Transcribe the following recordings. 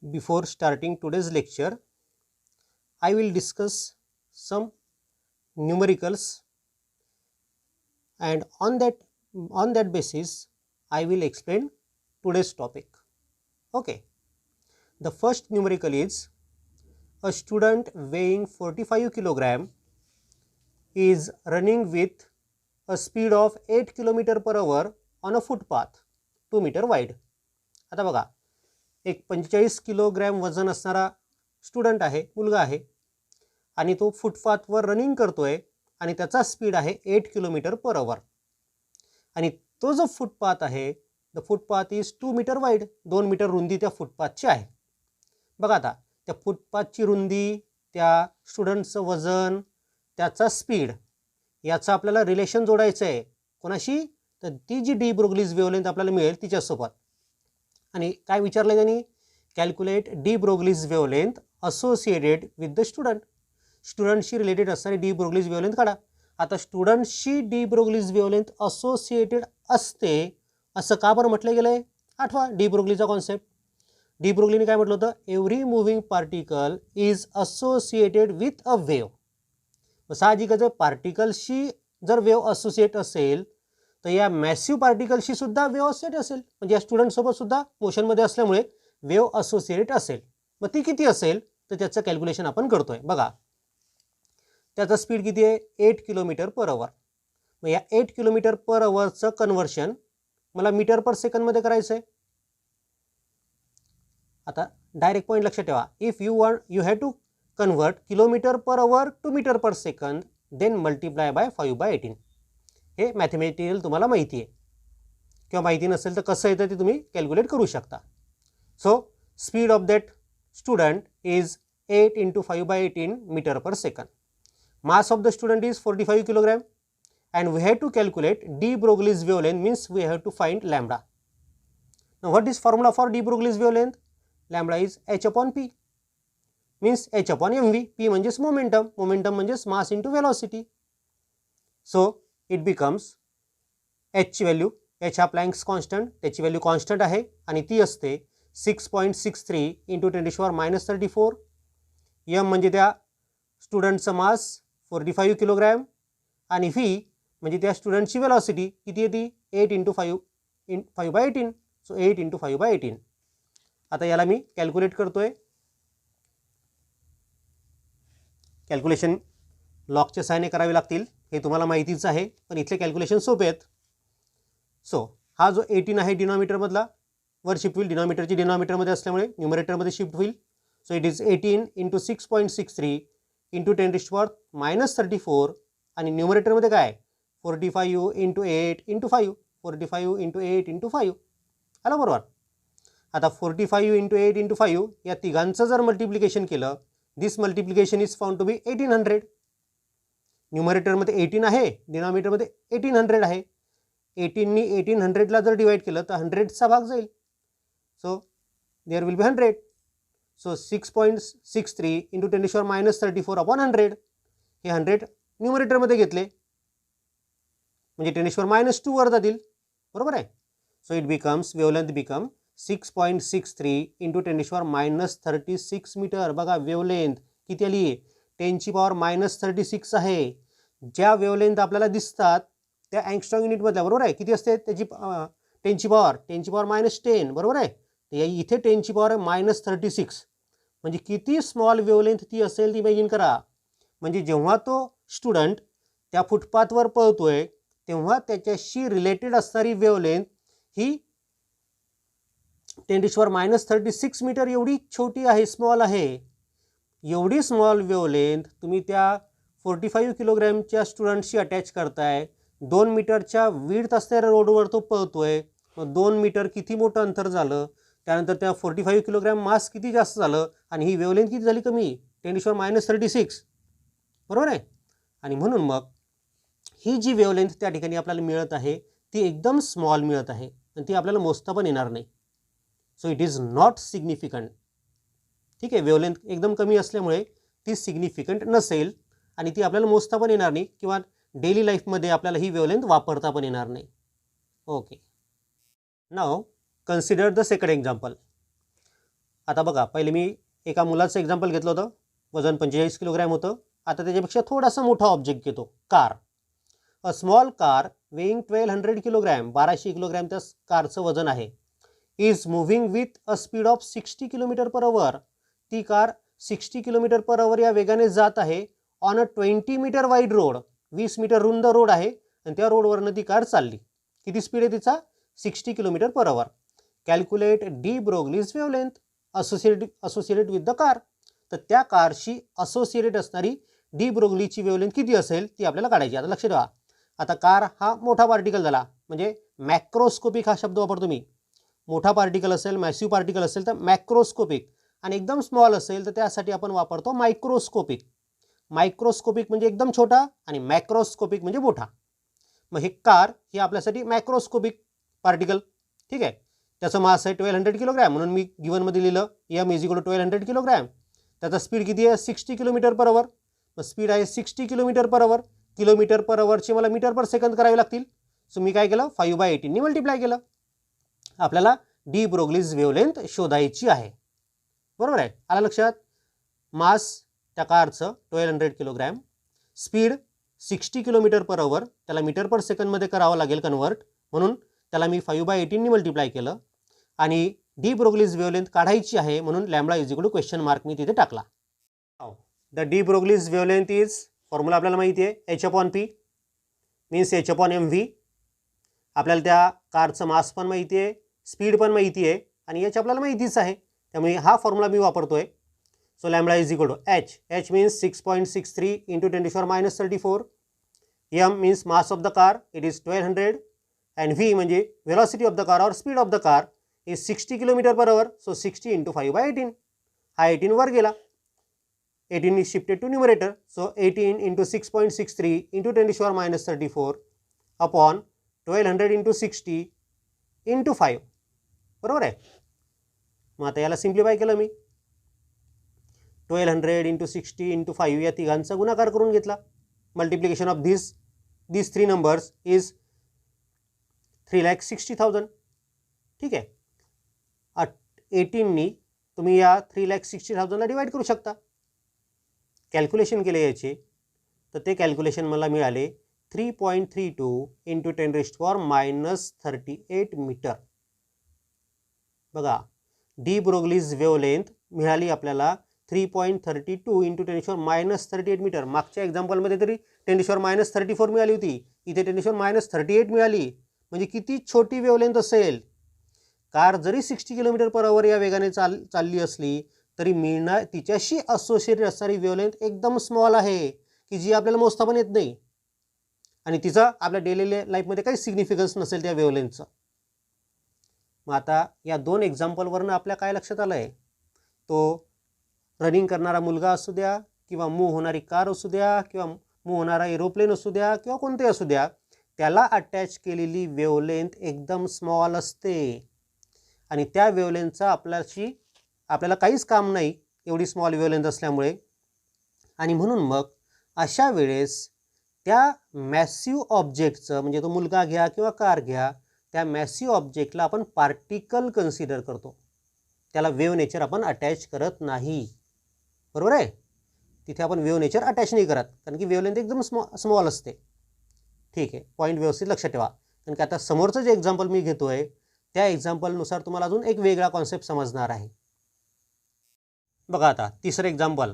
Before starting today's lecture, I will discuss some numericals, and on that basis I will explain today's topic. Okay. The first numerical is a student weighing 45 kg is running with a speed of 8 km per hour on a footpath 2 meter wide. आता बघा, एक 45 kilogram वजन असणारा student आहे, मुलगा आहे, आणि तो फुटपाथवर रनिंग करतोय आणि त्याचा स्पीड आहे 8 किलोमीटर पर आवर. आणि तो जो फुटपाथ आहे, the footpath is 2 metre wide, 2 metre रुंदी त्या फुटपाथची आहे. बघा आता त्या फुटपाथची रुंदी, त्या स्टुडंटचं वजन, त्याचा स्पीड याचा आपल्याला रिलेशन जोडायचं आहे. कोणाशी? तर ती जी डी ब्रोग्लीज वेव्हलेंथ आपल्याला मिळेल तिच्यासोबत. आणि काय विचारलं त्यांनी? Calculate de Broglie's wavelength associated with the student. स्टुडंटशी रिलेटेड असणारी डी ब्रोग्लीज वेव्हलेंथ काढा. आता स्टुडंटशी डी ब्रोग्लीज वेव्हलेंथ असोसिएटेड असते असं का बरं म्हटलं गेलं आहे? आठवा डी ब्रोग्लीचा कॉन्सेप्ट. डी ब्रोग्लीने काय म्हटलं होतं? Every moving particle is associated with a wave. साहजिकच पार्टिकलशी जर वेव्ह असोसिएट असेल तर या मॅसिव्ह पार्टिकलशी सुद्धा वेव्ह असोसिएट असेल, म्हणजे या स्टुडंटसोबत सुद्धा मोशनमध्ये असल्यामुळे वेव्ह असोसिएट असेल. मग ती किती असेल तर त्याचं कॅल्क्युलेशन आपण करतोय. बघा, त्याचा स्पीड किती आहे? 8 किलोमीटर पर आवर. मग या 8 किलोमीटर पर आवरचं कन्व्हर्शन मला मीटर पर सेकंदमध्ये करायचं आहे. आता डायरेक्ट पॉईंट लक्षात ठेवा. If you have to convert kilometre per hour to metre per second, then multiply by 5/18. हे मॅथमॅटिकल तुम्हाला माहिती आहे, किंवा माहिती नसेल तर कसं येतं ते तुम्ही कॅल्क्युलेट करू शकता. So speed of that student is 8 × 5/18 metre per second. Mass of the student is 45 kilogram, and we have to calculate de Broglie's wavelength, means we have to find lambda. Now what is formula for de Broglie's wavelength? Lambda is h upon p, means h upon mv. p म्हणजेच momentum, momentum म्हणजेच mass into velocity. So it becomes h ची value, h हा Planck's constant, त्याची value constant आहे आणि ती असते 6.63 × 10⁻34. m म्हणजे त्या स्टुडंटचं मास 45 किलोग्रॅम, आणि v म्हणजे त्या स्टुडंटची वेलॉसिटी किती येते? 8 × 5/18. सो 8 × 5/18. आता याला मी कॅल्क्युलेट करतोय. कॅल्क्युलेशन लॉगच्या सहाय्याने करावे लागतील, हे तुम्हाला माहितीच आहे, पण इथले कॅल्क्युलेशन सोपे आहेत. सो हा जो 18 आहे डिनॉमिनेटरमधला वर शिफ्ट होईल, डिनॉमिनेटरची डिनॉमिनेटरमध्ये असल्यामुळे न्यूमरेटरमध्ये शिफ्ट होईल. सो इट इज 18 × 6.63 × 10⁻34, आणि न्यूमरेटरमध्ये काय? 45 × 8 × 5, 45 × 8 × 5. आलं बरोबर? आता 45 × 8 × 5 या तिघांचं जर मल्टिप्लिकेशन केलं, दिस multiplication is found to be 1800. न्यूमरेटरमध्ये 18 आहे, डिनॉमिनेटरमध्ये 1800 आहे. 18नी 1800ला जर डिवाइड केलं तर 100चा भाग जाईल. So there will be 100. So 6.63 × 10⁻34 upon 100. हे 100 न्यूमरेटरमध्ये घेतले म्हणजे 10⁻² वर जातील, बरोबर आहे. So it becomes, wavelength become 6.63 × 10⁻36 metre. बघा वेवलेंथ किती आली? 10⁻36 आहे. ज्या वेवलेंथ आपल्याला दिसतात त्या अँगस्ट्रॉम युनिटमधल्या, बरोबर आहे, किती असते त्याची 10⁻10⁻10, बरोबर आहे. इथे 10⁻36 म्हणजे किती स्मॉल वेवलेंथ ती असेल ती इमॅजिन करा. म्हणजे जेव्हा तो स्टुडंट त्या फुटपाथवर पळतोय तेव्हा त्याच्याशी रिलेटेड असणारी वेवलेंथ ही 10⁻36 मीटर एवढी छोटी आहे, स्मॉल आहे. एवढी स्मॉल वेवलेंथ तुम्ही त्या 45 किलोग्रॅमच्या स्टुडंटशी अटॅच करताय. 2 मीटरच्या विड्थ असणाऱ्या रोडवर तो पळतोय. मग 2 मीटर किती मोठं अंतर झालं, त्यानंतर त्या 45 किलोग्रॅम मास किती जास्त झालं, आणि ही वेवलेंथ किती झाली? कमी, 10⁻36, बरोबर आहे. आणि म्हणून मग ही जी वेवलेंथ त्या ठिकाणी आपल्याला मिळत आहे ती एकदम स्मॉल मिळत आहे, आणि ती आपल्याला मोजता पण येणार नाही. So it is not significant. ठीक आहे, वेवलेंथ एकदम कमी असल्यामुळे ती सिग्निफिकंट नसेल, आणि ती आपल्याला मोजता पण येणार नाही, किंवा डेली लाईफमध्ये आपल्याला ही वेवलेंथ वापरता पण येणार नाही. Okay, now consider the second example. आता बघा, पहिले मी एका मुलाचं एक्झाम्पल घेतलं होतं, वजन 45 किलोग्रॅम होतं. आता त्याच्यापेक्षा थोडासा मोठा ऑब्जेक्ट घेतो, car. A small car weighing 1200 kilogram, 1200 kilogram त्या कारचं वजन आहे, is moving with a speed of 60 kilometre per आवर. ती कार 60 किलोमीटर पर आवर या वेगाने जात आहे on a 20 metre wide road. 20 metre रुंद रोड आहे आणि त्या रोडवरनं ती कार चालली. किती स्पीड आहे तिचा? 60 kilometre per hour. Calculate de Broglie's wavelength associated with the car. तर त्या कारशी असोसिएटेड असणारी डी ब्रोग्लीची वेवलेंथ किती असेल ती आपल्याला काढायची. आता लक्ष ठेवा, आता कार हा मोठा पार्टिकल झाला, म्हणजे मॅक्रोस्कोपिक हा शब्द वापरतो मी. मोठा पार्टिकल असेल, मॅसिव्ह पार्टिकल असेल तर मॅक्रोस्कोपिक, आणि एकदम स्मॉल असेल तर त्यासाठी आपण वापरतो मायक्रोस्कोपिक. मायक्रोस्कोपिक म्हणजे एकदम छोटा आणि मॅक्रोस्कोपिक म्हणजे मोठा. मग हे कार ही आपल्यासाठी मॅक्रोस्कोपिक पार्टिकल, ठीक आहे. त्याचं मास आहे 1200 किलोग्रॅम, म्हणून मी गिवनमध्ये लिहिलं M is equal to 1200 kilogram. त्याचा स्पीड किती आहे? 60 किलोमीटर पर आवर. मग स्पीड आहे 60 किलोमीटर पर आवर. किलोमीटर पर आवरचे मला मीटर पर सेकंद करावे लागतील. सो मी काय केलं? 5/18 मल्टिप्लाय केलं. आपल्याला डी ब्रोग्लीज वेवलेंथ शोधायची आहे. बरोबर आहे, आलं लक्षात? मास त्या कारचं 1200 किलोग्रॅम, स्पीड 60 किलोमीटर पर आवर, त्याला मीटर पर सेकंदमध्ये करावं लागेल कन्वर्ट, म्हणून त्याला मी 5/18 मल्टिप्लाय केलं. आणि डी ब्रोग्लीज वेवलेंथ काढायची आहे, म्हणून lambda is equal to question mark मी तिथे टाकला. The de Broglie's wavelength is, formula आपल्याला माहिती आहे, h/p मीन्स h/mv. आपल्याला त्या कारचं मास पण माहिती आहे, स्पीड पण माहिती आहे, आणि h आपल्याला माहितीच आहे, त्यामुळे हा फॉर्म्युला मी वापरतोय. So lambda is equal to h means 6.63 into 10⁻34. m means mass of the car, it is 1200, and v म्हणजे वेलॉसिटी ऑफ द कार और speed of the car is 60 kilometre per hour. So 60 into 5/18, हा 18 वर गेला, 18 is shifted to numerator. So 18 into 6.63 into 10⁻34 upon 1200 into 60 into 5. बरोबर आहे. मग आता याला सिम्प्लिफाय केलं मी, 1200 into 60 into 5 या तिघांचा गुणाकार करून घेतला. Multiplication of these three numbers is 3,60,000. ठीक आहे. 18नी तुम्ही या 3,60,000ला डिवाइड करू शकता. कॅल्क्युलेशन केले याचे, तर ते कॅल्क्युलेशन मला मिळाले 3.32 इंटू 10⁻38 मीटर. बघा, डी ब्रोग्लीज वेवलेंथ मिळाली आपल्याला 3.32 इंटू 10⁻38 मीटर. मागच्या एक्झाम्पलमध्ये तरी 10⁻34 मिळाली होती, इथे 10⁻38 मिळाली. म्हणजे किती छोटी वेवलेंथ असेल. कार जरी 60 किलोमीटर पर आवर या वेगाने चालली असली तरी मिळणार तिच्याशी असोसिएटेड असणारी वेवलेंथ एकदम स्मॉल आहे, की जी आपल्याला मोजता पण येत नाही, आणि तिचा आपल्या डेली लाईफमध्ये काही सिग्निफिकन्स नसेल त्या वेवलेंथचं. मग आता या दोन एक्झाम्पलवरनं आपल्या काय लक्षात आलं आहे, तो रनिंग करणारा मुलगा असू द्या, किंवा मूव्ह होणारी कार असू द्या, किंवा मूव्ह होणारा एरोप्लेन असू द्या, किंवा कोणते असू द्या, त्याला अटॅच केलेली वेवलेंथ एकदम स्मॉल असते, आणि त्या वेवलेंथचा आपल्याला काहीच काम नाही एवढी स्मॉल वेवलेंथ असल्यामुळे. आणि म्हणून मग अशा वेळेस त्या मॅसिव्ह ऑब्जेक्टचं, म्हणजे तो मुलगा घ्या किंवा कार घ्या, त्या मॅसिव्ह ऑब्जेक्टला आपण पार्टिकल कन्सिडर करतो, त्याला वेव्ह नेचर आपण अटॅच करत नाही. बरोबर आहे, तिथे आपण वेव्ह नेचर अटॅच नाही करत, कारण की वेवलेंथ एकदम स्मॉल असते. ठीक आहे, पॉईंट व्यवस्थित लक्षात ठेवा. कारण की आता समोरचं जे एक्झाम्पल मी घेतोय त्या एक्झाम्पलनुसार तुम्हाला अजून एक वेगळा कॉन्सेप्ट समजणार आहे. बघा, आता तिसरं example,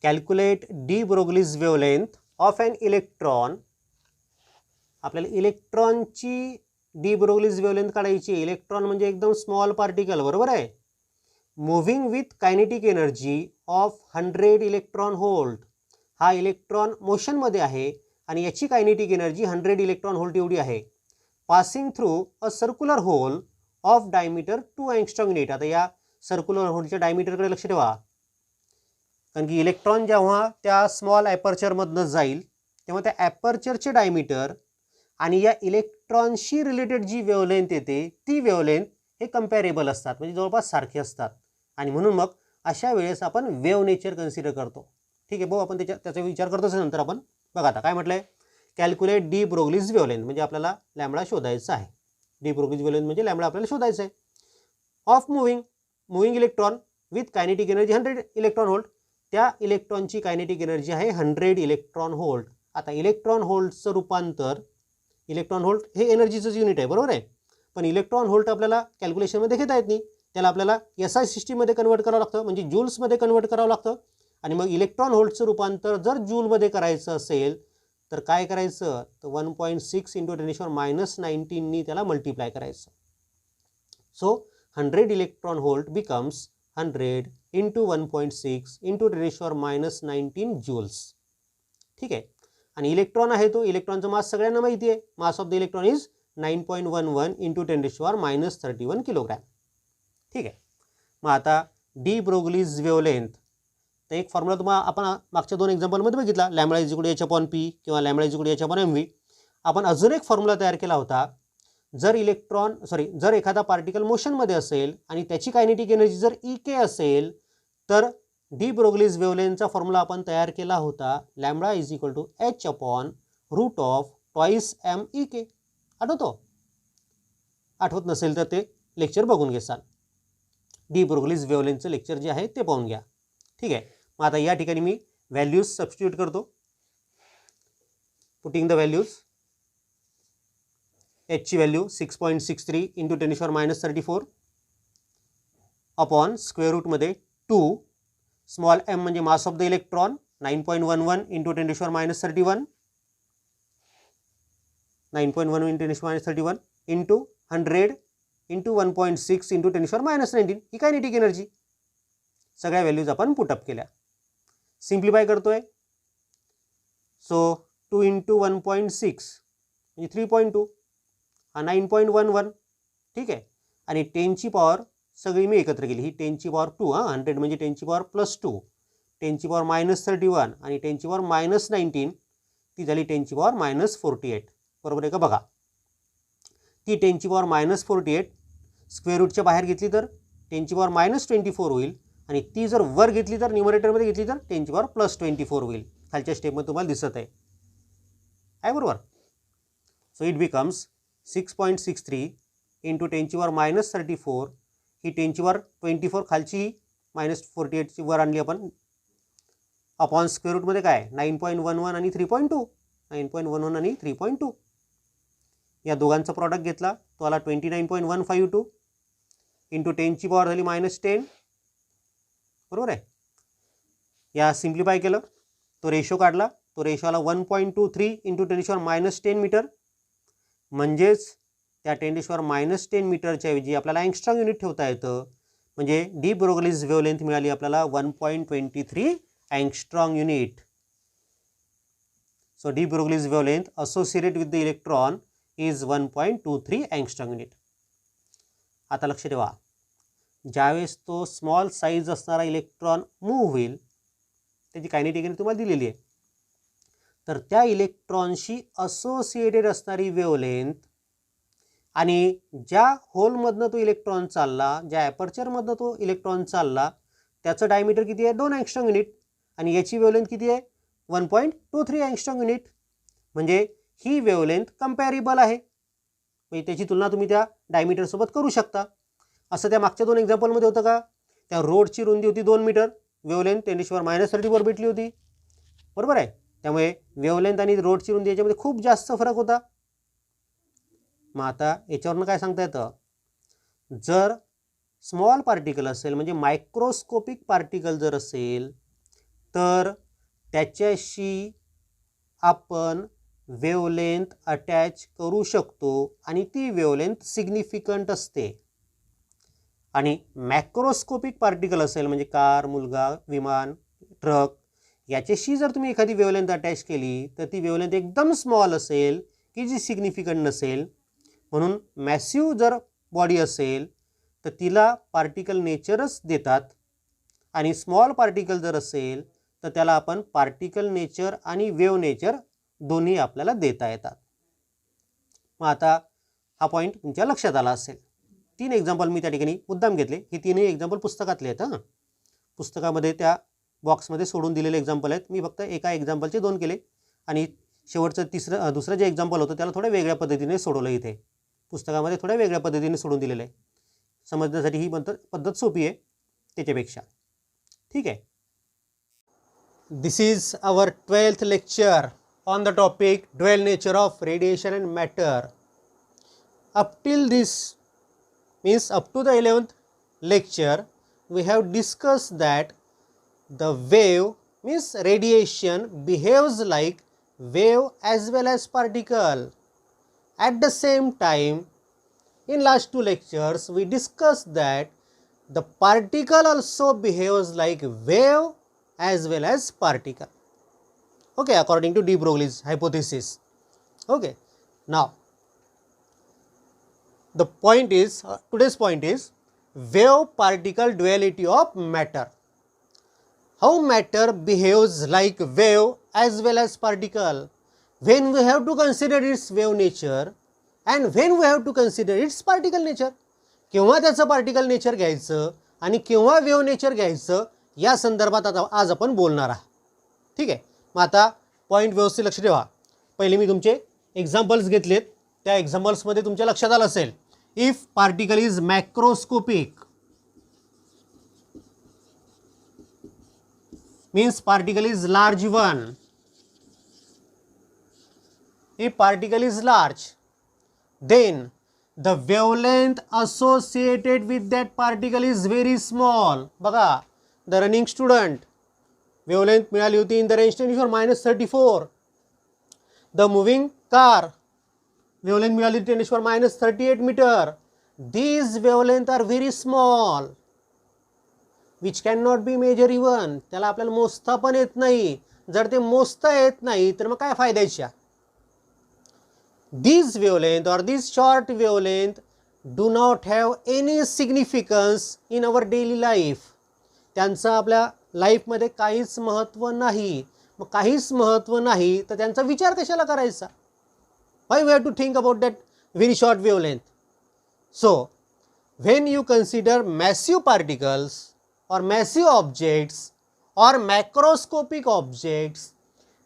calculate de Broglie's wavelength of an electron. आपल्याला इलेक्ट्रॉनची डी ब्रोग्लीज वेवलेंथ काढायची. इलेक्ट्रॉन म्हणजे एकदम स्मॉल पार्टिकल, बरोबर आहे. Moving with kinetic energy of 100 electron volt. हा इलेक्ट्रॉन मोशनमध्ये आहे आणि याची कायनेटिक एनर्जी 100 इलेक्ट्रॉन व्होल्ट एवढी आहे. Passing through a circular hole of diameter 2 angstrom unit. आता या सर्क्युलर होलच्या डायमीटरकडे लक्ष ठेवा, कारण की इलेक्ट्रॉन जेव्हा त्या स्मॉल ॲपर्चरमधनं जाईल तेव्हा त्या ॲपर्चरचे डायमीटर आणि या इलेक्ट्रॉनशी रिलेटेड जी वेवलेंथ येते ती वेवलेंथ हे कंपॅरेबल असतात, म्हणजे जवळपास सारखे असतात. आणि म्हणून मग अशा वेळेस आपण वेव्ह नेचर कन्सिडर करतो. ठीक आहे भाऊ, आपण त्याचा विचार करतोच नंतर आपण. बघा, आता काय म्हटलंय, कॅल्क्युलेट डी ब्रोग्लीज वेवलेंथ, म्हणजे आपल्याला लॅम्बडा शोधायचा आहे. डी ब्रोग्लीज वेवलेंथ म्हणजे लॅम्बडा आपल्याला शोधायचं आहे. Of moving, moving electron with kinetic energy 100 electron volt, त्या इलेक्ट्रॉनची कायनेटिक एनर्जी आहे 100 इलेक्ट्रॉन व्होल्ट. आता इलेक्ट्रॉन व्होल्टचं रूपांतर, इलेक्ट्रॉन व्होल्ट हे एनर्जीचंच युनिट आहे, बरोबर आहे, पण इलेक्ट्रॉन व्होल्ट आपल्याला कॅल्क्युलेशनमध्ये घेता येत नाही, त्याला आपल्याला SI सिस्टीममध्ये कन्वर्ट करावं लागतं, म्हणजे जूल्समध्ये कन्वर्ट करावं लागतं. आणि मग इलेक्ट्रॉन व्होल्टचं रूपांतर जर जूलमध्ये करायचं असेल तर काय करायचं, तर 1.6 × 10⁻19नी त्याला मल्टिप्लाय करायचं. So 100 electron volt becomes 100 × 1.6 × 10⁻19 joules. ठीक आहे. आणि इलेक्ट्रॉन आहे तो, इलेक्ट्रॉनचा मास सगळ्यांना माहिती आहे, मास of the electron is 9.11 × 10⁻31 kilogram. ठीक आहे. मग आता डी ब्रोगलीज वेवलेंथ, तर एक फॉर्म्युला तुम्हाला आपण मागच्या 2 एक्झाम्पलमध्ये बघितला, lambda is equal to h/p किंवा lambda is equal to h/mv. आपण अजून एक फॉर्म्युला तयार केला होता, जर एखादा पार्टिकल मोशनमध्ये असेल आणि त्याची कायनेटिक एनर्जी जर EK असेल तर डी ब्रोगलीज वेवलेंथचा फॉर्म्युला आपण तयार केला होता, lambda is equal to h/√2 MEK. आठवतो? आठवत नसेल तर ते लेक्चर बघून घेसाल. डी ब्रोगलीज वेवलेंथचं लेक्चर जे आहे ते पाहून घ्या. ठीक आहे. मग आता या ठिकाणी मी व्हॅल्यूज सबस्टिट्यूट करतो. पुटिंग द व्हॅल्यूज, h ची व्हॅल्यू 6.63 × 10⁻34 अपॉन स्क्वेअर रूटमध्ये 2, स्मॉल m म्हणजे mass of the electron 9.11 × 10⁻31 into 100 into 1.6 × 10⁻19 ही कायनेटिक एनर्जी. सगळ्या व्हॅल्यूज आपण पुटअप केल्या. सिम्प्लिफाय करतोय. सो 2 × 1.6 म्हणजे 3.2, हा 9.11. ठीक आहे. आणि 10 ची पॉवर सगळी मी एकत्र केली, ही 10 ची पॉवर 2, 100 म्हणजे 10 ची पॉवर +2, 10 ची पॉवर -31 आणि 10 ची पॉवर -19, ती झाली 10 ची पॉवर -48. बरोबर आहे का? बघा, ती 10 ची पॉवर -48 स्क्वेअर रूटच्या बाहेर घेतली तर 10 ची पॉवर -24 होईल, आणि ती जर वर घेतली तर न्यूमरेटरमध्ये घेतली तर 10 ची पॉवर +24 होईल. खालच्या स्टेपमध्ये तुम्हाला दिसत आहे, बरोबर. सो इट बिकम्स 6.63 × 10 ची पॉवर -34, ही 10 ची पॉवर 24 खालची -48 ची वर आणली आपण, अपॉन स्क्वेअर रूटमध्ये काय 9.11 आणि 3.2, 9.11 आणि 3.2, या दोघांचा प्रॉडक्ट घेतला तो आला 29.152 × 10 ची पॉवर झाली -10. बरोबर आहे. या सिम्प्लिफाय केलं, तो रेशो काढला, तो रेशो आला 1.23 × 10⁻10 मीटर. म्हणजेच त्या 10⁻10 मीटरच्या ऐवजी आपल्याला अँगस्ट्रॉम युनिट ठेवता येतं, म्हणजे डी ब्रोगलीज वेवलेंथ मिळाली आपल्याला 1.23 angstrom unit. So D Broglie's wavelength associated with the electron is 1.23 angstrom unit. आता लक्ष ठेवा, ज्यावेळेस तो स्मॉल साईज असणारा इलेक्ट्रॉन मूव्ह होईल, त्याची कायनेटिक एनर्जी तुम्हाला दिलेली आहे, तर त्या इलेक्ट्रॉनशी असोसिएटेड असणारी वेवलेंथ आणि ज्या होलमधनं तो इलेक्ट्रॉन चालला, ज्या ॲपर्चरमधनं तो इलेक्ट्रॉन चालला, त्याचं डायमीटर किती आहे 2 अँगस्ट्रॉम युनिट, आणि याची वेवलेंथ किती आहे 1.23 अँगस्ट्रॉम युनिट. म्हणजे ही वेवलेंथ कंपॅरेबल आहे, म्हणजे त्याची तुलना तुम्ही त्या डायमीटरसोबत करू शकता. असं त्या मागच्या 2 एक्झाम्पलमध्ये होतं का, त्या रोडची रुंदी होती 2 मीटर, वेवलेंथ 10⁻34 भेटली होती. बरोबर आहे. त्यामुळे वेवलेंथ आणि रोडची रुंदी याच्यामध्ये खूप जास्त फरक होता. मग आता याच्यावरनं काय सांगता येतं, जर स्मॉल पार्टिकल असेल म्हणजे मायक्रोस्कोपिक पार्टिकल जर असेल तर त्याच्याशी आपण वेवलेंथ अटॅच करू शकतो आणि ती वेवलेंथ सिग्निफिकंट असते. आणि मॅक्रोस्कोपिक पार्टिकल असेल म्हणजे कार, मुलगा, विमान, ट्रक, याच्याशी जर तुम्ही एखादी वेवलेंथ अटॅच केली तर ती वेवलेंथ एकदम स्मॉल असेल की जी सिग्निफिकंट नसेल. म्हणून मॅसिव्ह जर बॉडी असेल तर तिला पार्टिकल नेचरच देतात, आणि स्मॉल पार्टिकल जर असेल तर त्याला आपण पार्टिकल नेचर आणि वेव्ह नेचर दोन्ही आपल्याला देता येतात. मग आता हा पॉईंट तुमच्या लक्षात आला असेल. 3 एक्झाम्पल मी त्या ठिकाणी मुद्दाम घेतले, हे 3ही एक्झाम्पल पुस्तकातले आहेत. पुस्तकामध्ये त्या बॉक्समध्ये सोडून दिलेले एक्झाम्पल आहेत. मी फक्त एका एक्झाम्पलचे 2 केले, आणि शेवटचं दुसरं जे एक्झाम्पल होतं त्याला थोड्या वेगळ्या पद्धतीने सोडवलं. इथे पुस्तकामध्ये थोड्या वेगळ्या पद्धतीने सोडून दिलेलं आहे. समजण्यासाठी ही पद्धत सोपी आहे त्याच्यापेक्षा. ठीक आहे. This is our 12th lecture on the topic dual nature of radiation and matter. Up till this means up to the 11th lecture we have discussed that the wave means radiation behaves like wave as well as particle. At the same time, in last 2 lectures we discussed that the particle also behaves like wave as well as particle. Okay, according to de Broglie's hypothesis. Okay, now the point is, today's point is wave particle duality of matter. How matter behaves like wave as well as particle, when we have to consider its wave nature and when we have to consider its particle nature. केव्हा त्याचं particle nature घ्यायचं आणि केव्हा wave nature घ्यायचं या संदर्भात आता आज आपण बोलणार आहोत. ठीक आहे. मग आता पॉईंट व्यवस्थित लक्ष ठेवा. पहिले मी तुमचे एक्झाम्पल्स घेतलेत, त्या एक्झाम्पल्समध्ये तुमच्या लक्षात आलं असेल. If particle is macroscopic, means particle is large one. If particle is large, then the wavelength associated with that particle is very small. बघा, the running student wavelength मिळाली होती in the range 10⁻34. The moving car wavelength मिळाली 10⁻38 meter. These wavelength are very small which cannot be measured even. त्याला आपल्याला मोजता पण येत नाही. जर ते मोजता येत नाही तर मग काय फायद्याच्या. These wavelength or these short wavelength do not have any significance in our daily life. त्यांचं आपल्या लाईफमध्ये काहीच महत्त्व नाही. मग काहीच महत्त्व नाही तर त्यांचा विचार कशाला करायचा. Why we have to think about that very short wavelength? So, when you consider massive particles or massive objects or macroscopic objects,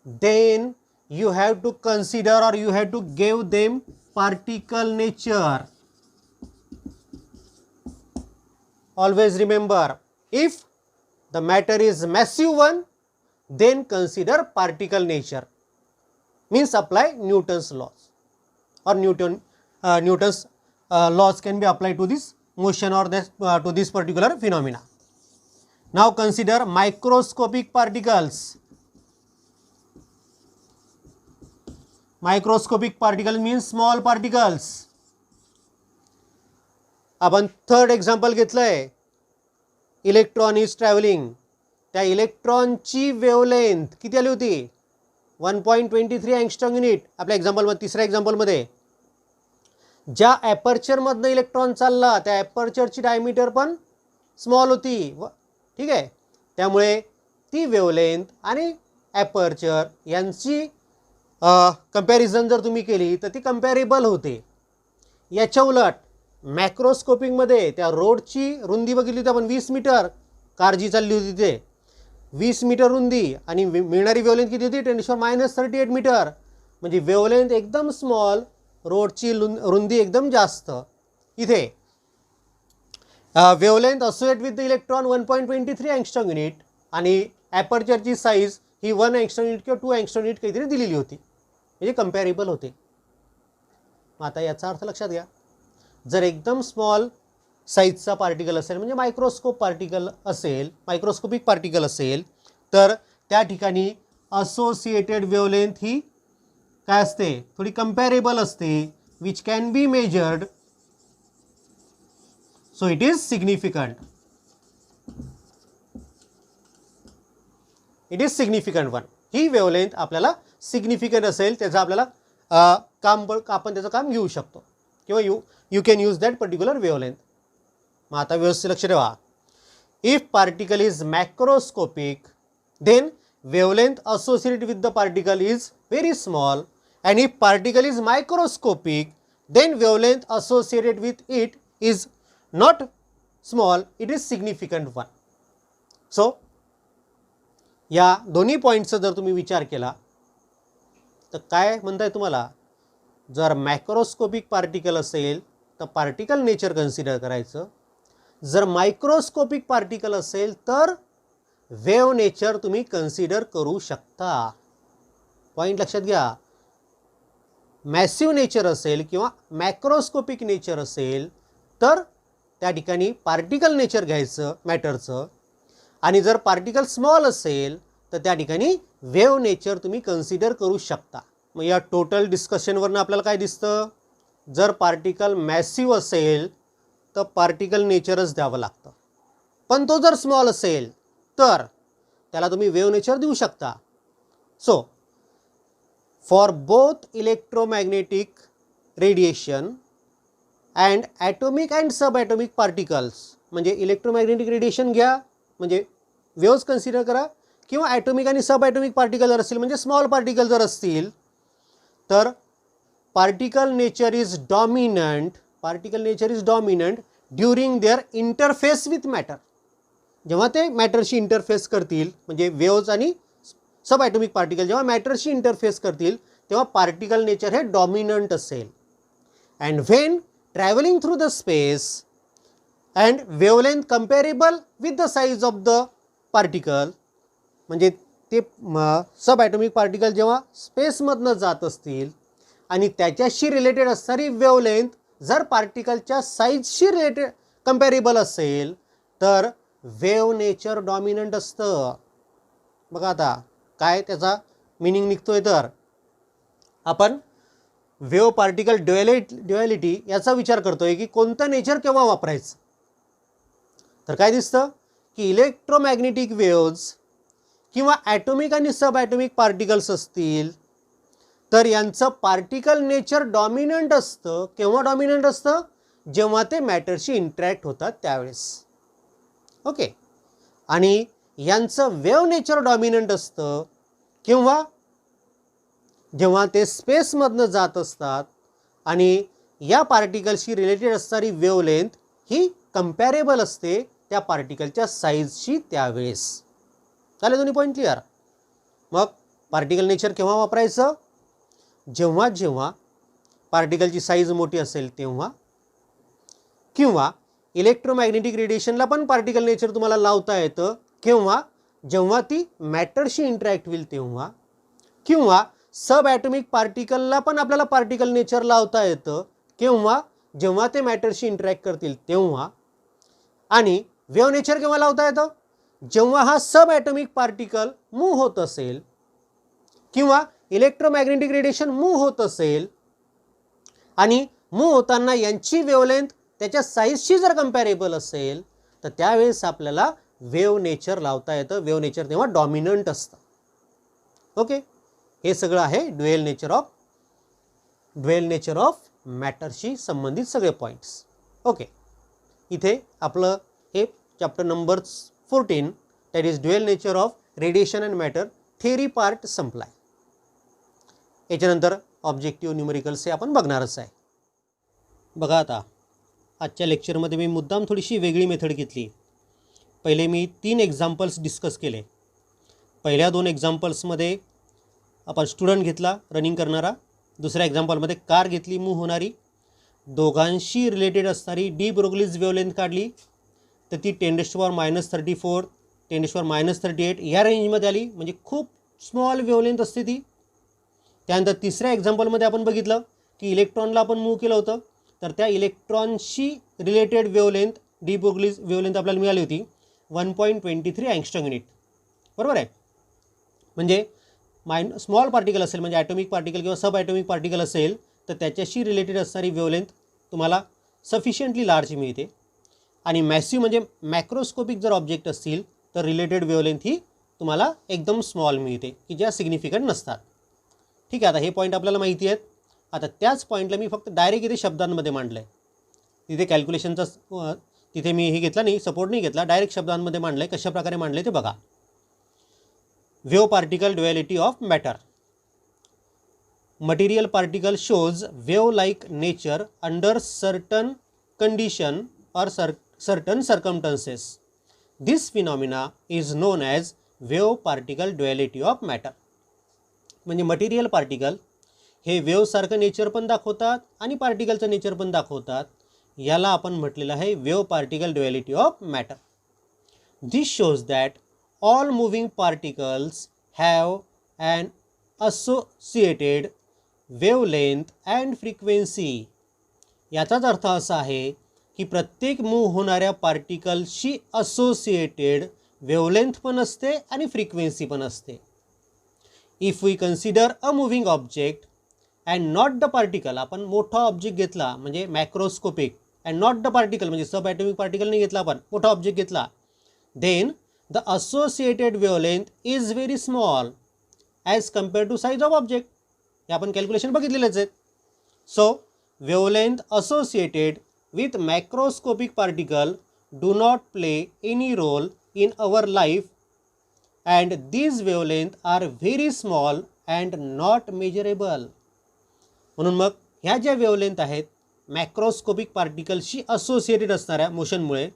then you have to consider or you have to give them particle nature. Always remember, if the matter is massive one, then consider particle nature. Means apply Newton's laws. Or Newton's laws can be applied to this motion or this, to this particular phenomena. Now consider microscopic particles. Microscopic particle means small particles. आपण third example घेतलंय. Electron is travelling. त्या इलेक्ट्रॉनची wavelength किती आली होती. 1.23 angstrom unit. आपल्या एक्झाम्पलमध्ये तिसऱ्या एक्झाम्पलमध्ये ज्या ॲपर्चरमधनं इलेक्ट्रॉन चालला त्या ॲपर्चरची डायमीटर पण स्मॉल होती. ठीक आहे. त्यामुळे ती वेवलेंथ आणि ॲपर्चर यांची कंपॅरिझन जर तुम्ही केली तर ती कंपॅरेबल होते. याच्या उलट मॅक्रोस्कोपिकमध्ये त्या रोडची रुंदी बघितली तर आपण 20 मीटर कार जी चालली होती तिथे 20 मीटर रुंदी आणि मिळणारी वेवलेंथ किती होती 10⁻38 मीटर. म्हणजे वेवलेंथ एकदम स्मॉल, रोडची रुंदी एकदम जास्त. इथे wavelength associate with the electron 1.23 angstrom unit आणि ॲपर्चरची साईज ही 1 अँगस्ट्रॉम युनिट किंवा 2 अँगस्ट्रॉम युनिट काहीतरी दिलेली होती. म्हणजे कंपॅरेबल होते. मग आता याचा अर्थ लक्षात घ्या. जर एकदम स्मॉल साईजचा पार्टिकल असेल म्हणजे मायक्रोस्कोपिक पार्टिकल असेल तर त्या ठिकाणी असोसिएटेड वेवलेंथ ही काय असते थोडी कंपॅरेबल असते. Which can be measured. So it is significant. It is significant one. ही वेवलेंथ आपल्याला सिग्निफिकंट असेल त्याचं आपल्याला आपण त्याचं काम घेऊ शकतो किंवा you can use that particular wavelength. मग आता व्यवस्थित लक्ष ठेवा. If particle is macroscopic then wavelength associated with the particle is very small, and if particle is microscopic then wavelength associated with it is not small, it is significant one. So या दोन्ही पॉईंटचा जर तुम्ही विचार केला तर काय म्हणताय तुम्हाला, जर मॅक्रोस्कोपिक पार्टिकल असेल तर पार्टिकल नेचर कन्सिडर करायचं जर मायक्रोस्कोपिक पार्टिकल असेल तर वेव्ह नेचर तुम्ही कन्सिडर करू शकता. पॉईंट लक्षात घ्या. मॅसिव्ह नेचर असेल किंवा मॅक्रोस्कोपिक नेचर असेल तर त्या ठिकाणी पार्टिकल नेचर घ्यायचं मॅटरचं, आणि जर पार्टिकल स्मॉल असेल तर त्या ठिकाणी वेव्ह नेचर तुम्ही कन्सिडर करू शकता. मग या टोटल डिस्कशनवरनं आपल्याला काय दिसतं, जर पार्टिकल मॅसिव्ह असेल तर पार्टिकल नेचरच द्यावं लागतं, पण तो जर स्मॉल असेल तर त्याला तुम्ही वेव्ह नेचर देऊ शकता. So for both electromagnetic radiation and atomic and sub atomic particles, म्हणजे इलेक्ट्रोमॅग्नेटिक रेडिएशन घ्या म्हणजे वेव्हज कन्सिडर करा, किंवा ॲटोमिक आणि सब ॲटोमिक पार्टिकल जर असतील म्हणजे स्मॉल पार्टिकल जर असतील तर particle nature is dominant during their interface with matter. जेव्हा ते मॅटरशी इंटरफेस करतील म्हणजे वेव्हज आणि सब ॲटोमिक पार्टिकल जेव्हा मॅटरशी इंटरफेस करतील तेव्हा पार्टिकल नेचर हे डॉमिनंट असेल. And when travelling through the space and wavelength comparable with the size of the particle, म्हणजे ते सब ॲटोमिक पार्टिकल जेव्हा स्पेसमधनं जात असतील आणि त्याच्याशी रिलेटेड असणारी वेवलेंथ जर पार्टिकलच्या साईजशी रिलेटेड कंपॅरेबल असेल तर वेव्ह नेचर डॉमिनंट असतं. बघा आता काय त्याचा मिनिंग निघतोय, तर आपण वेव्ह पार्टिकल ड्युॲलिटी याचा विचार करतोय की कोणतं नेचर केव्हा वापरायचं. तर काय दिसतं की इलेक्ट्रोमॅग्नेटिक वेव्हज किंवा ॲटोमिक आणि सब ॲटोमिक पार्टिकल्स असतील तर यांचं पार्टिकल नेचर डॉमिनंट असतं. केव्हा डॉमिनंट असतं, जेव्हा ते मॅटरशी इंटरॅक्ट होतात त्यावेळेस. ओके. आणि यांचं वेव्ह नेचर डॉमिनंट असतं किंवा जेव्हा ते स्पेसमधनं जात असतात आणि या पार्टिकलशी रिलेटेड असणारी वेवलेंथ ही कंपॅरेबल असते त्या पार्टिकलच्या साईजशी त्यावेळेस. चालेल, दोन्ही पॉईंट क्लिअर. मग पार्टिकल नेचर केव्हा वापरायचं, जेव्हा जेव्हा पार्टिकलची साईज मोठी असेल तेव्हा, किंवा इलेक्ट्रोमॅग्नेटिक रेडिएशनला पण पार्टिकल नेचर तुम्हाला लावता येतं किंवा जेव्हा ती मॅटरशी इंटरॅक्ट होईल तेव्हा, किंवा सब ॲटोमिक पार्टिकलला पण आपल्याला पार्टिकल नेचर लावता येतं किंवा जेव्हा ते मॅटरशी इंटरॅक्ट करतील तेव्हा. आणि वेव्ह नेचर केव्हा लावता येतं, जेव्हा हा सब ॲटोमिक पार्टिकल मूव्ह होत असेल किंवा इलेक्ट्रोमॅग्नेटिक रेडिएशन मूव्ह होत असेल आणि मूव्ह होताना यांची वेवलेंथ त्याच्या साईजशी जर कंपॅरेबल असेल तर त्यावेळेस आपल्याला वेव्ह नेचर लावता येतं. वेव्ह नेचर तेव्हा डॉमिनंट असतं. ओके, हे सगळं आहे ड्युएल नेचर ऑफ मॅटरशी संबंधित सगळे पॉईंट्स. ओके, इथे आपलं हे chapter number 14 that is dual nature of radiation and matter theory part संपलाय. याच्यानंतर ऑब्जेक्टिव्ह न्यूमेरिकल्स हे आपण बघणारच आहे. बघा आता आजच्या लेक्चरमध्ये मी मुद्दाम थोडीशी वेगळी मेथड घेतली. पहिले मी 3 एक्झाम्पल्स डिस्कस केले. पहिल्या 2 एक्झाम्पल्समध्ये आपण स्टुडंट घेतला रनिंग करणारा, दुसऱ्या एक्झाम्पलमध्ये कार घेतली मूव्ह होणारी. दोघांशी रिलेटेड असणारी डी ब्रोग्लीज वेवलेंथ काढली तर ती 10⁻34 10⁻38 या रेंजमध्ये आली, म्हणजे खूप स्मॉल वेवलेंथ असते ती. त्यानंतर तिसऱ्या एक्झाम्पलमध्ये आपण बघितलं की इलेक्ट्रॉनला आपण मूव्ह केलं होतं तर त्या इलेक्ट्रॉनशी related wavelength D Broglie's wavelength आपल्याला मिळाली होती 1.23 अँगस्ट्रॉम युनिट. बरोबर आहे. म्हणजे स्मॉल पार्टिकल असेल म्हणजे ॲटोमिक पार्टिकल किंवा सब ॲटोमिक पार्टिकल असेल तर त्याच्याशी रिलेटेड असणारी वेवलेंथ तुम्हाला सफिशियंटली लार्ज मिळते. आणि मॅसिव्ह म्हणजे मॅक्रोस्कोपिक जर ऑब्जेक्ट असतील तर रिलेटेड वेवलेंथ ही तुम्हाला एकदम स्मॉल मिळते की ज्या सिग्निफिकंट नसतात. ठीक आहे, आता हे पॉईंट आपल्याला माहिती आहेत. आता त्याच पॉईंटला मी फक्त डायरेक्ट इथे शब्दांमध्ये मांडलं आहे. तिथे कॅल्क्युलेशनचा तिथे मी हे घेतला नाही, सपोर्ट नाही घेतला, डायरेक्ट शब्दांमध्ये मांडलं आहे. कशा प्रकारे मांडलं आहे ते बघा. Wave particle duality of matter. Material particle shows wave-like nature under certain condition or certain circumstances. This phenomena is known as wave particle duality of matter. म्हणजे मटेरियल पार्टिकल हे वेव्ह सारखं नेचर पण दाखवतात आणि पार्टिकलचं नेचर पण दाखवतात. याला आपण म्हटलेलं आहे wave particle duality of matter. This shows that all moving particles have an associated wavelength and frequency. याचाच अर्थ असा आहे की प्रत्येक मूव्ह होणाऱ्या पार्टिकलशी असोसिएटेड वेवलेंथ पण असते आणि फ्रिक्वेन्सी पण असते. If we consider a moving object and not the particle, आपण मोठा ऑब्जेक्ट घेतला म्हणजे macroscopic, and not the particle म्हणजे सब ॲटॉमिक पार्टिकल नाही घेतला, आपण मोठा ऑब्जेक्ट घेतला, then the associated wavelength is very small as compare to size of object. हे आपण कॅल्क्युलेशन बघितलेलेच आहेत. So wavelength associated with macroscopic particle do not play any role in our life and these wavelengths are very small and not measurable. म्हणून मग ह्या ज्या wavelength आहेत macroscopic पार्टिकलशी असोसिएटेड असणाऱ्या मोशनमुळे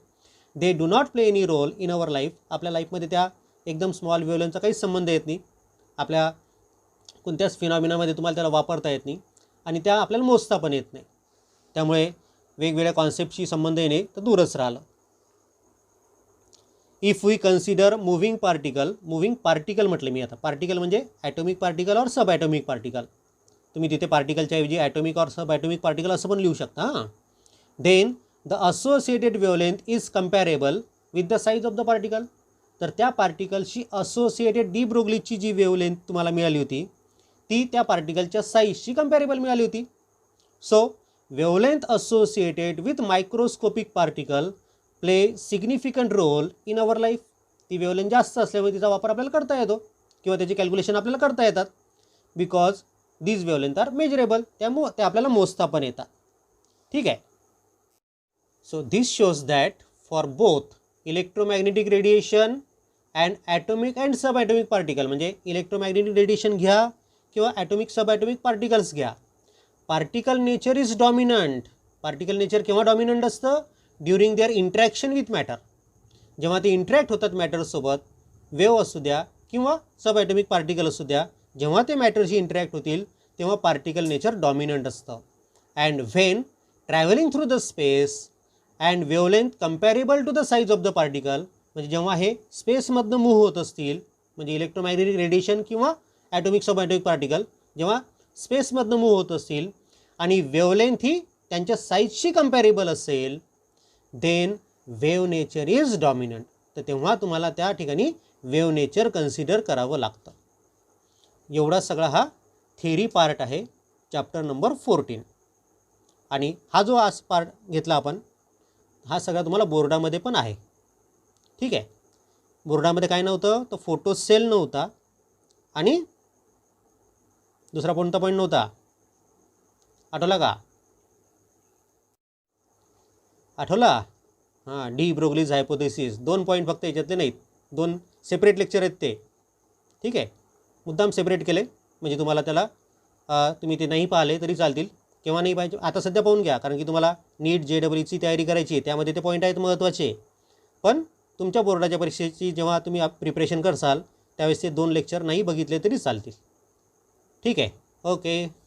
they do not play any role in our life. आपल्या लाईफमध्ये त्या एकदम स्मॉल वेवलेंथचा काहीच संबंध येत नाही, आपल्या कोणत्याच फिनॉमिनामध्ये तुम्हाला त्याला वापरता येत नाही आणि त्या आपल्याला मोजता पण येत नाही. त्यामुळे वेगवेगळ्या कॉन्सेप्टशी संबंध येणे तर दूरच राहिलं. If we consider moving particle म्हटलं मी आता, पार्टिकल म्हणजे ॲटॉमिक पार्टिकल और सब ॲटॉमिक पार्टिकल, तुम्ही तिथे पार्टिकलच्या ऐवजी ॲटॉमिक और सब ॲटॉमिक पार्टिकल असं पण लिहू शकता. हां, then the associated wavelength is comparable with the size of the particle. तर त्या पार्टिकलशी असोसिएटेड डी ब्रोग्लीची जी वेवलेंथ तुम्हाला मिळाली होती ती त्या पार्टिकलच्या साईजशी कम्पॅरेबल मिळाली होती. So wavelength associated with microscopic particle play significant role in our life. ती वेवलेंथ जास्त असल्यामुळे तिचा वापर आपल्याला करता येतो किंवा त्याची कॅल्क्युलेशन आपल्याला करता येतात. Because these wavelength are measurable, त्यामुळे ते आपल्याला मोजता पण येतात. ठीक आहे. So this shows that for both electromagnetic radiation and atomic and sub atomic particle, म्हणजे इलेक्ट्रोमॅग्नेटिक रेडिएशन घ्या किंवा ॲटॉमिक सब ॲटॉमिक पार्टिकल्स घ्या, particle nature is dominant. Particle nature केव्हा डॉमिनंट असतं? During their interaction with matter. जेव्हा ते interact होतात मॅटरसोबत, wave असू द्या किंवा सब ॲटॉमिक पार्टिकल असू द्या, जेव्हा ते मॅटरशी इंटरॅक्ट होतील तेव्हा पार्टिकल नेचर डॉमिनंट असतं. And when travelling through the space and wavelength comparable to the size of the particle, म्हणजे जेव्हा हे स्पेसमधनं मूव्ह होत असतील, म्हणजे इलेक्ट्रोमॅग्नेटिक रेडिएशन किंवा ॲटॉमिक सब ॲटॉमिक पार्टिकल जेव्हा स्पेसमधनं मूव्ह होत असतील आणि वेवलेंथ ही त्यांच्या साईजशी कम्पॅरेबल असेल, then wave nature is dominant. तर तेव्हा तुम्हाला त्या ठिकाणी वेव्ह नेचर कन्सिडर करावं लागतं. एवढा सगळा हा थेरी पार्ट आहे चॅप्टर नंबर 14. आणि हा जो आज पार्ट घेतला आपण, हा सगळा तुम्हाला बोर्डामध्ये पण आहे. ठीक आहे. बोर्डामध्ये काय नव्हतं तर फोटो सेल नव्हता आणि दुसरा कोणता पॉईंट नव्हता, आठवला का? आठवला? हां, डी ब्रोग्लीज हायपोथेसिस. 2 पॉईंट फक्त याच्यातले नाहीत, 2 सेपरेट लेक्चर आहेत ते. ठीक आहे. मुद्दाम सेपरेट केले म्हणजे तुम्हाला त्याला तुम्ही ते नाही पाहिले तरी चालतील. केव्हा नाही पाहिजे आता सध्या पाहून घ्या, कारण की तुम्हाला नीट JEEची तयारी करायची आहे, त्यामध्ये ते पॉईंट आहेत महत्त्वाचे. पण तुमच्या बोर्डाच्या परीक्षेची जेव्हा तुम्ही प्रिपरेशन करसाल त्यावेळेस ते 2 लेक्चर नाही बघितले तरी चालतील. ठीक आहे. ओके.